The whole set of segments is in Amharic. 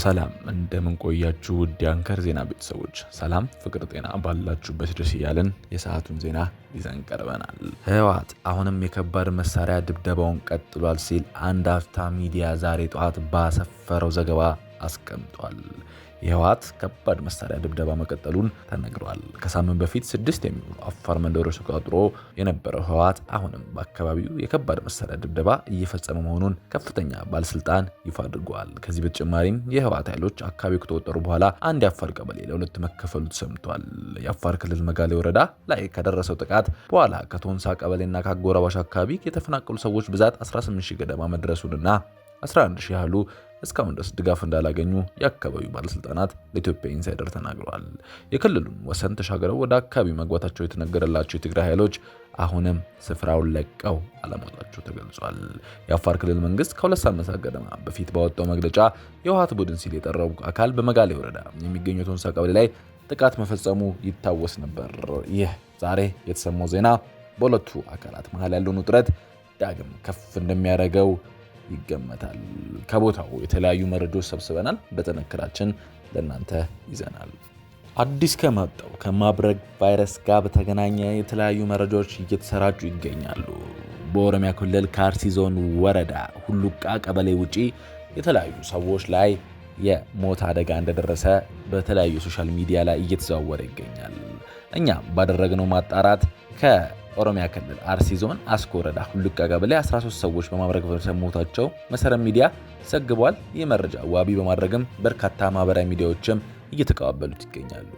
ሰላም እንደምን ቆያችሁ ውድ የአንከር ዜና ቤተሰቦች፣ ሰላም ፍቅር ጤና ባላችሁበት ድረስ እያልን የሰዓቱን ዜና ይዘን ቀርበናል። ህወሓት አሁንም የከባድ መሳሪያ ድብደባውን ቀጥሏል ሲል አንድ አፍታ ሚዲያ ዛሬ ጠዋት ባሰፈረው ዘገባ አስቀምጧል። የህወሓት ከባድ መሳሪያ ድብደባ መቀጠሉን ተነግሯል። ከሳምንት በፊት 6 የሚሆኑ አፋር መንደሮች ተቆጣጥሮ የነበረው ህወሓት አሁንም በአካባቢው የከባድ መሳሪያ ድብደባ እየፈጸመ መሆኑን ከፍተኛ ባለስልጣን ይፋ አድርጓል። ከዚህ በተጨማሪም የህወሓት ኃይሎች አካባቢው ከተወጠሩ በኋላ አንድ የአፋር ቀበሌ ለሁለት መከፈሉ ተሰምቷል። የአፋር ክልል መጋሌ ወረዳ ላይ ከደረሰው ጥቃት በኋላ ከቶንሳ ቀበሌና ከአጎራባሽ አካባቢ የተፈናቀሉ ሰዎች ብዛት 18000 ገደማ መድረሱንና 11000 ያህሉ እስካሁን ድረስ ድጋፍ እንዳላገኙ የአካባቢው ባለስልጣናት ለኢትዮጵያ ኢንሳይደር ተናግረዋል። የክልሉን ወሰን ተሻግረው ወደ አካባቢው መግባታቸው የተነገረላቸው የትግራይ ኃይሎች አሁንም ስፍራውን ለቀው አለመውጣታቸው ተገልጿል። የአፋር ክልል መንግስት ከሁለት ሳምንታት ገደማ በፊት ባወጣው መግለጫ የህወሓት ቡድን ሲል የጠራው አካል በመጋሌ ወረዳ የሚገኘው ቶንሳ ቀበሌ ላይ ጥቃት መፈጸሙ ይታወስ ነበር። ይህ ዛሬ የተሰማው ዜና በሁለቱ አካላት መሀል ያለውን ውጥረት ዳግም ከፍ እንደሚያደርገው ይገመታል። ከቦታው የተለያዩ መረጃዎች ሰብስበናል፣ በጥንክራችን ለእናንተ ይዘናል። አዲስ ከመጣው ከማርበርግ ቫይረስ ጋር በተገናኘ የተለያዩ መረጃዎች እየተሰራጩ ይገኛሉ። በኦሮሚያ ክልል ከአርሲ ዞን ወረዳ ሁሉቃ ቀበሌ ውጪ የተለያዩ ሰዎች ላይ የሞት አደጋ እንደደረሰ በተለያዩ ሶሻል ሚዲያ ላይ እየተዘዋወረ ይገኛል። እኛም ባደረግነው ማጣራት ከኦሮሚያ ክልል አርሲ ዞን አስኮ ወረዳ ሁሉቃ ቀበሌ 13 ሰዎች በማርበርግ ቫይረስ ሞታቸው መሰረት ሚዲያ ዘግቧል። ይህ መረጃ ዋቢ በማድረግም በርካታ ማህበራዊ ሚዲያዎችም እየተቀባበሉት ይገኛሉ።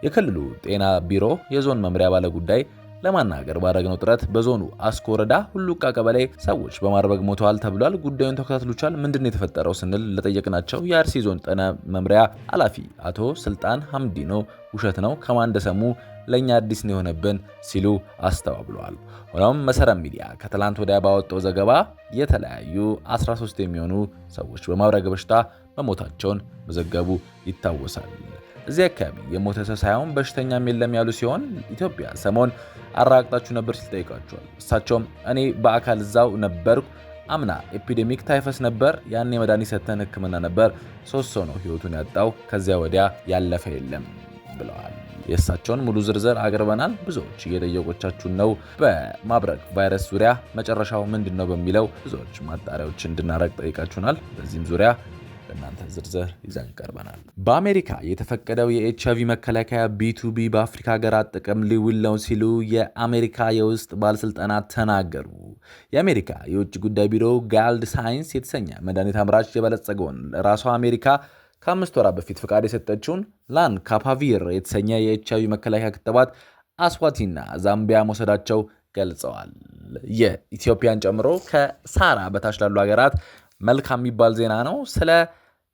የክልሉ ጤና ቢሮ የዞን መምሪያ ባለጉዳይ ለማናገር ባደረግነው ጥረት በዞኑ አስኮ ወረዳ ሁሉቃ ቀበሌ ሰዎች በማርበርግ ሞተዋል ተብሏል። ጉዳዩን ተከታትሉቻል፣ ምንድነው የተፈጠረው ስንል ለጠየቅናቸው የአርሲ ዞን ጤና መምሪያ ኃላፊ አቶ ስልጣን ሐምዲኖ ውሸት ነው፣ ከማን እንደሰሙ ለኛ አዲስ ነው የሆነብን ሲሉ አስተባብለዋል። ሆኖም መሰረት ሚዲያ ከትላንት ወዲያ ባወጣው ዘገባ የተለያዩ 13 የሚሆኑ ሰዎች በማርበርግ በሽታ መሞታቸውን መዘገቡ ይታወሳል። እዚህ አካባቢ የሞተ ሰው ሳይሆን በሽተኛም የለም ያሉ ሲሆን ኢትዮጵያ ሰሞን አራቅጣችሁ ነበር ሲል ጠይቃቸዋል። እሳቸውም እኔ በአካል እዛው ነበርኩ፣ አምና ኤፒዴሚክ ታይፈስ ነበር፣ ያኔ መድኃኒት ሰተን ሕክምና ነበር፣ 3 ሰው ነው ህይወቱን ያጣው፣ ከዚያ ወዲያ ያለፈ የለም ብለዋል። የእሳቸውን ሙሉ ዝርዝር አቅርበናል። ብዙዎች እየጠየቆቻችሁን ነው። በማርበርግ ቫይረስ ዙሪያ መጨረሻው ምንድን ነው በሚለው ብዙዎች ማጣሪያዎች እንድናረግ ጠይቃችሁናል። በዚህም ዙሪያ ለእናንተ ዝርዝር ይዘን ቀርበናል። በአሜሪካ የተፈቀደው የኤችአይቪ መከላከያ ቢ2ቢ በአፍሪካ ሀገራት ጥቅም ሊውል ነው ሲሉ የአሜሪካ የውስጥ ባለስልጣናት ተናገሩ። የአሜሪካ የውጭ ጉዳይ ቢሮ ጋልድ ሳይንስ የተሰኘ መድኃኒት አምራች የበለጸገውን ራሷ አሜሪካ ከ5 ወራት በፊት ፍቃድ የሰጠችውን ላንካፓቪር የተሰኘ የኤችአይቪ መከላከያ ክትባት አስዋቲና ዛምቢያ መውሰዳቸው ገልጸዋል። የኢትዮጵያን ጨምሮ ከሳራ በታች ላሉ ሀገራት መልካም የሚባል ዜና ነው። ስለ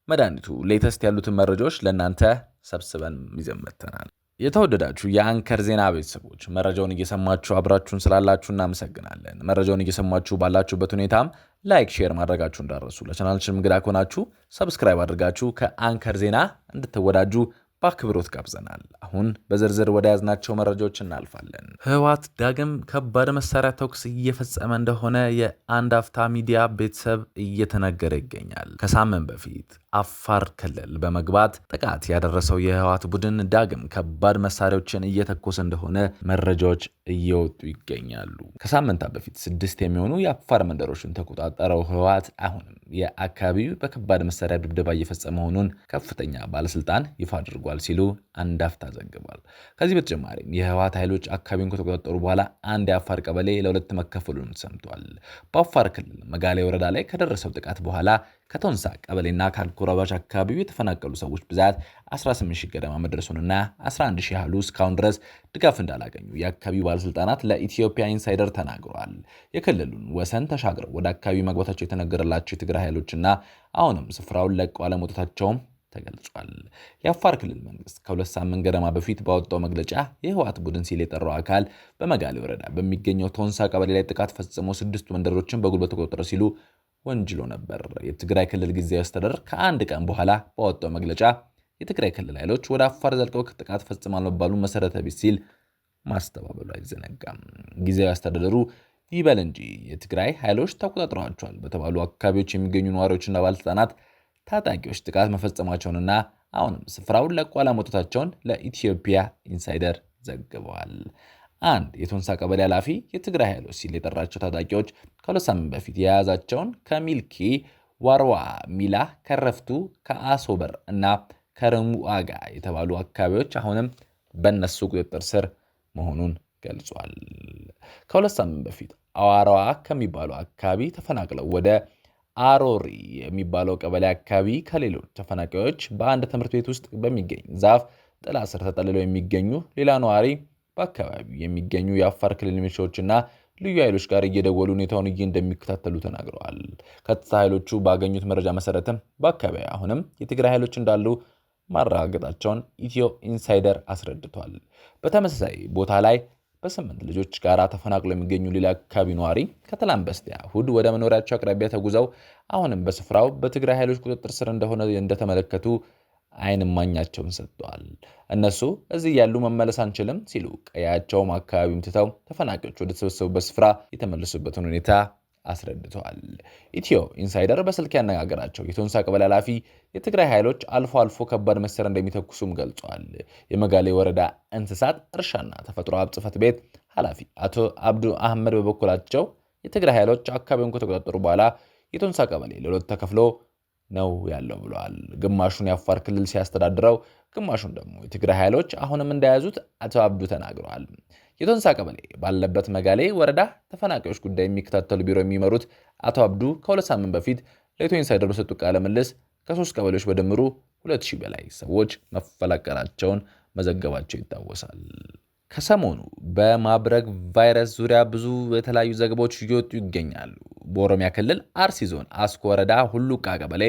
መድኃኒቱ ሌተስት ያሉትን መረጃዎች ለእናንተ ሰብስበን ይዘን መጥተናል። የተወደዳችሁ የአንከር ዜና ቤተሰቦች መረጃውን እየሰማችሁ አብራችሁን ስላላችሁ እናመሰግናለን። መረጃውን እየሰማችሁ ባላችሁበት ሁኔታም ላይክ፣ ሼር ማድረጋችሁ እንዳረሱ። ለቻናላችን እንግዳ ከሆናችሁ ሰብስክራይብ አድርጋችሁ ከአንከር ዜና እንድትወዳጁ በአክብሮት ጋብዘናል። አሁን በዝርዝር ወደ ያዝናቸው መረጃዎች እናልፋለን። ህወሓት ዳግም ከባድ መሳሪያ ተኩስ እየፈጸመ እንደሆነ የአንድ አፍታ ሚዲያ ቤተሰብ እየተነገረ ይገኛል። ከሳምንት በፊት አፋር ክልል በመግባት ጥቃት ያደረሰው የህወሓት ቡድን ዳግም ከባድ መሳሪያዎችን እየተኮሰ እንደሆነ መረጃዎች እየወጡ ይገኛሉ። ከሳምንታት በፊት 6 የሚሆኑ የአፋር መንደሮችን ተቆጣጠረው ህወሓት አሁንም የአካባቢው በከባድ መሳሪያ ድብደባ እየፈጸመ መሆኑን ከፍተኛ ባለስልጣን ይፋ አድርጓል ሲሉ አንድ አፍታ ዘግቧል። ከዚህ በተጨማሪም የህወሓት ኃይሎች አካባቢውን ከተቆጣጠሩ በኋላ አንድ የአፋር ቀበሌ ለሁለት መከፈሉን ሰምቷል። በአፋር ክልል መጋሌ ወረዳ ላይ ከደረሰው ጥቃት በኋላ ከቶንሳ ቀበሌና ከአጎራባች አካባቢው የተፈናቀሉ ሰዎች ብዛት 18000 ገደማ መድረሱንና 11000 ያህሉ እስካሁን ድረስ ድጋፍ እንዳላገኙ የአካባቢው ባለስልጣናት ለኢትዮጵያ ኢንሳይደር ተናግረዋል። የክልሉን ወሰን ተሻግረው ወደ አካባቢው መግባታቸው የተነገረላቸው የትግራይ ኃይሎችና አሁንም ስፍራውን ለቀው አለመውጣታቸውም ተገልጿል። የአፋር ክልል መንግስት ከ2 ሳምንት ገደማ በፊት ባወጣው መግለጫ የህወሓት ቡድን ሲል የጠራው አካል በመጋሌ ወረዳ በሚገኘው ቶንሳ ቀበሌ ላይ ጥቃት ፈጽሞ 6 መንደሮችን በጉልበት ተቆጣጠረ ሲሉ ወንጅሎ ነበር። የትግራይ ክልል ጊዜያዊ አስተዳደር ከአንድ ቀን በኋላ ባወጣው መግለጫ የትግራይ ክልል ኃይሎች ወደ አፋር ዘልቀው ጥቃት ፈጽመዋል መባሉ መሰረተ ቢስ ሲል ማስተባበሉ አይዘነጋም። ጊዜያዊ አስተዳደሩ ይበል እንጂ የትግራይ ኃይሎች ተቆጣጥረዋቸዋል በተባሉ አካባቢዎች የሚገኙ ነዋሪዎችና ባለስልጣናት ታጣቂዎች ጥቃት መፈጸማቸውንና አሁንም ስፍራውን ለቆ አለመውጣታቸውን ለኢትዮጵያ ኢንሳይደር ዘግበዋል። አንድ የቶንሳ ቀበሌ ኃላፊ የትግራይ ኃይሎች ሲል የጠራቸው ታጣቂዎች ከሁለት ሳምንት በፊት የያዛቸውን ከሚልኪ ዋርዋ፣ ሚላ፣ ከረፍቱ፣ ከአሶበር እና ከረሙአጋ የተባሉ አካባቢዎች አሁንም በእነሱ ቁጥጥር ስር መሆኑን ገልጿል። ከሁለት ሳምንት በፊት አዋራዋ ከሚባለው አካባቢ ተፈናቅለው ወደ አሮሪ የሚባለው ቀበሌ አካባቢ ከሌሎች ተፈናቃዮች በአንድ ትምህርት ቤት ውስጥ በሚገኝ ዛፍ ጥላ ስር ተጠልለው የሚገኙ ሌላ ነዋሪ በአካባቢው የሚገኙ የአፋር ክልል ሚሊሻዎችና ልዩ ኃይሎች ጋር እየደወሉ ሁኔታውን እንደሚከታተሉ ተናግረዋል። ከጸጥታ ኃይሎቹ ባገኙት መረጃ መሰረትም በአካባቢው አሁንም የትግራይ ኃይሎች እንዳሉ ማረጋገጣቸውን ኢትዮ ኢንሳይደር አስረድቷል። በተመሳሳይ ቦታ ላይ በ8 ልጆች ጋር ተፈናቅለው የሚገኙ ሌላ አካባቢ ነዋሪ ከትላንት በስቲያ እሁድ ወደ መኖሪያቸው አቅራቢያ ተጉዘው አሁንም በስፍራው በትግራይ ኃይሎች ቁጥጥር ስር እንደተመለከቱ አይን እማኛቸውን ሰጥተዋል። እነሱ እዚህ ያሉ መመለስ አንችልም ሲሉ ቀያቸውም አካባቢም ትተው ተፈናቃዮች ወደ ተሰበሰቡበት ስፍራ የተመለሱበትን ሁኔታ አስረድተዋል። ኢትዮ ኢንሳይደር በስልክ ያነጋገራቸው የቶንሳ ቀበሌ ኃላፊ የትግራይ ኃይሎች አልፎ አልፎ ከባድ መሳሪያ እንደሚተኩሱም ገልጿል። የመጋሌ ወረዳ እንስሳት እርሻና ተፈጥሮ ሀብት ጽሕፈት ቤት ኃላፊ አቶ አብዱ አህመድ በበኩላቸው የትግራይ ኃይሎች አካባቢውን ከተቆጣጠሩ በኋላ የቶንሳ ቀበሌ ለሁለት ተከፍሎ ነው ያለው ብለዋል። ግማሹን የአፋር ክልል ሲያስተዳድረው፣ ግማሹን ደግሞ የትግራይ ኃይሎች አሁንም እንደያዙት አቶ አብዱ ተናግረዋል። የቶንሳ ቀበሌ ባለበት መጋሌ ወረዳ ተፈናቃዮች ጉዳይ የሚከታተሉ ቢሮ የሚመሩት አቶ አብዱ ከሁለት ሳምንት በፊት ለኢትዮ ኢንሳይደር በሰጡት ቃለ ምልልስ ከ3 ቀበሌዎች በድምሩ 2000 በላይ ሰዎች መፈናቀላቸውን መዘገባቸው ይታወሳል። ከሰሞኑ በማርበርግ ቫይረስ ዙሪያ ብዙ የተለያዩ ዘገባዎች እየወጡ ይገኛሉ። በኦሮሚያ ክልል አርሲ ዞን አስኮ ወረዳ ሁሉቃ ቀበሌ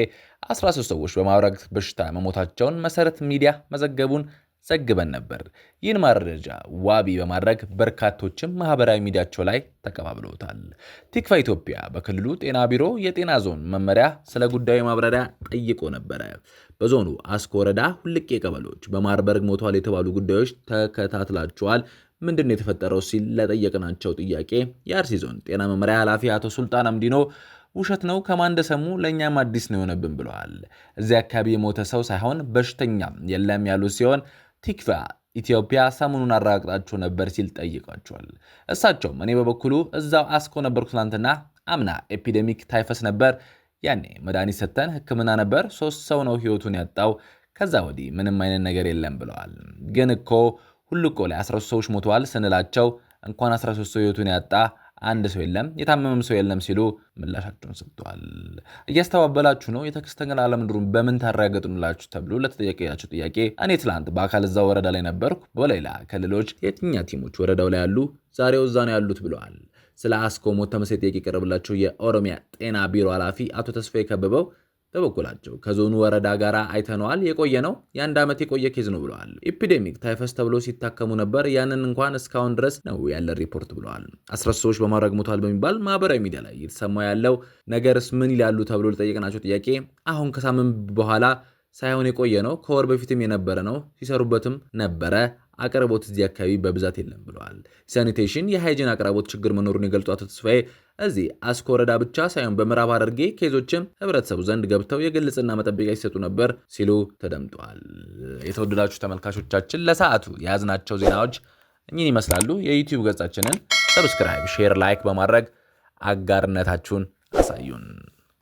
13 ሰዎች በማርበርግ በሽታ መሞታቸውን መሰረት ሚዲያ መዘገቡን ዘግበን ነበር። ይህን መረጃ ዋቢ በማድረግ በርካቶችም ማህበራዊ ሚዲያቸው ላይ ተቀባብለውታል። ቲክቫ ኢትዮጵያ በክልሉ ጤና ቢሮ የጤና ዞን መመሪያ ስለ ጉዳዩ ማብራሪያ ጠይቆ ነበረ። በዞኑ አስኮ ወረዳ ሁልቄ ቀበሌዎች በማርበርግ ሞተዋል የተባሉ ጉዳዮች ተከታትላቸዋል? ምንድነው የተፈጠረው ሲል ለጠየቅናቸው ጥያቄ የአርሲ ዞን ጤና መመሪያ ኃላፊ አቶ ሱልጣን አምዲኖ ውሸት ነው፣ ከማን እንደሰሙ ለእኛም አዲስ ነው የሆነብን ብለዋል። እዚያ አካባቢ የሞተ ሰው ሳይሆን በሽተኛ የለም ያሉ ሲሆን ቲክቫ ኢትዮጵያ ሰሞኑን አረጋግጣቸው ነበር ሲል ጠይቋቸዋል። እሳቸውም እኔ በበኩሉ እዛው አስኮ ነበርኩ፣ ትናንትና አምና ኤፒዴሚክ ታይፈስ ነበር፣ ያኔ መድኃኒት ሰጥተን ሕክምና ነበር፣ 3 ሰው ነው ህይወቱን ያጣው፣ ከዛ ወዲህ ምንም አይነት ነገር የለም ብለዋል። ግን እኮ ሁልቆ ላይ 13 ሰዎች ሞተዋል ስንላቸው እንኳን 13 ሰው ህይወቱን ያጣ አንድ ሰው የለም፣ የታመመም ሰው የለም ሲሉ ምላሻቸውን ሰጥተዋል። እያስተባበላችሁ ነው የተከስተኛ አለምንድሩን በምን ታረጋግጡላችሁ ተብሎ ለተጠየቀያቸው ጥያቄ እኔ ትላንት በአካል እዛው ወረዳ ላይ ነበርኩ፣ በሌላ ክልሎች የትኛ ቲሞች ወረዳው ላይ ያሉ ዛሬው እዛ ነው ያሉት ብለዋል። ስለ አስኮ ሞት ተመሳሳይ ጥያቄ የቀረበላቸው የኦሮሚያ ጤና ቢሮ ኃላፊ አቶ ተስፋዬ ከበበው በበኩላቸው ከዞኑ ወረዳ ጋር አይተነዋል፣ የቆየ ነው፣ የ1 ዓመት የቆየ ኬዝ ነው ብለዋል። ኤፒዴሚክ ታይፈስ ተብሎ ሲታከሙ ነበር፣ ያንን እንኳን እስካሁን ድረስ ነው ያለ ሪፖርት ብለዋል። 13 ሰዎች በማድረግ ሞተዋል በሚባል ማህበራዊ ሚዲያ ላይ እየተሰማ ያለው ነገርስ ምን ይላሉ ተብሎ ለጠየቅናቸው ጥያቄ አሁን ከሳምንት በኋላ ሳይሆን የቆየ ነው፣ ከወር በፊትም የነበረ ነው፣ ሲሰሩበትም ነበረ፣ አቅርቦት እዚህ አካባቢ በብዛት የለም ብለዋል። ሳኒቴሽን የሃይጂን አቅርቦት ችግር መኖሩን የገልጹ አቶ ተስፋዬ እዚህ አስኮ ወረዳ ብቻ ሳይሆን በምዕራብ ሐረርጌ ኬዞችም ህብረተሰቡ ዘንድ ገብተው የግልጽና መጠበቂያ ሲሰጡ ነበር ሲሉ ተደምጠዋል። የተወደዳችሁ ተመልካቾቻችን ለሰዓቱ የያዝናቸው ዜናዎች እኚህን ይመስላሉ። የዩቲዩብ ገጻችንን ሰብስክራይብ፣ ሼር፣ ላይክ በማድረግ አጋርነታችሁን አሳዩን።